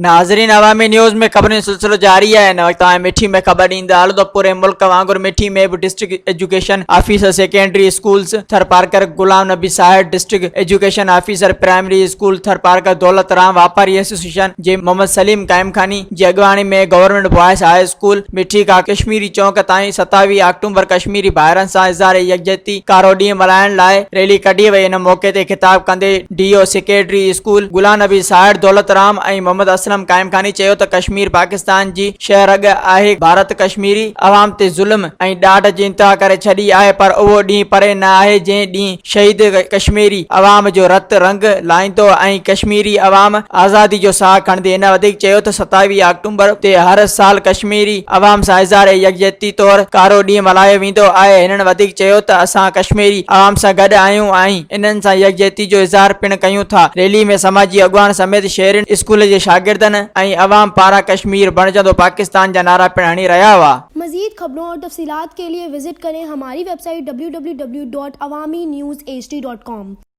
नाज़रीन, अवामी न्यूज़ में खबरें सिलसिलो जारी है। इन वक्त मिठी में खबर ईंदा हलो तो पूरे मुल्क वांगुर मिठी में भी district education officer secondary schools Tharparkar Ghulam Nabi Sahib, district education officer primary school Tharparkar Daulat Ram वापारी एसोसिएशन जे मोहम्मद सलीम कायम खानी जी अगवानी में गवर्नमेंट बॉयज हाई स्कूल मिठी का कश्मीरी चौक ताईं 27 अक्टूबर कश्मीरी भाइरनि सां इज़हार यकजहती कारो ॾींहुं मल्हाइण लाइ रैली कढी वई। इन मौके ते खिताब कंदे डीओ सेक्रेटरी स्कूल गुलाम नबी साहिब, दौलत राम ऐं मोहम्मद असलम कायम खानी चयो त कश्मीर पाकिस्तान जी शहर अॻ आहे। भारत कश्मीरी अवाम ते ज़ुल्म ऐं ॾाढ जी इंतहा करे छॾी आहे, पर उहो ॾींहुं परे न आहे जंहिं ॾींहुं शहीद कश्मीरी अवाम जो रत रंग लाहींदो ऐं कश्मीरी अवाम आज़ादी जो साह खणंदी। इन वधीक चयो त 27 अक्टूबर ते हर साल कश्मीरी अवाम सां इज़हार यकजहती तौर कारो ॾींहुं मल्हायो वेंदो आहे। हिननि वधीक चयो त असां कश्मीरी अवाम सां गॾु आहियूं ऐं इन्हनि सां यकजहती जो इज़हार पिणु कयूं था। रैली में समाजी अॻवान समेत शहरनि स्कूल जे शागिर्दनि ऐं अवाम पारां कश्मीर बणजंदो पाकिस्तान जा नारा पिणु हणी रहिया हुआ। मज़ीद खबरों और तफसीलात के लिए विजिट करें हमारी वेबसाइट www.awamiNewsHD.com।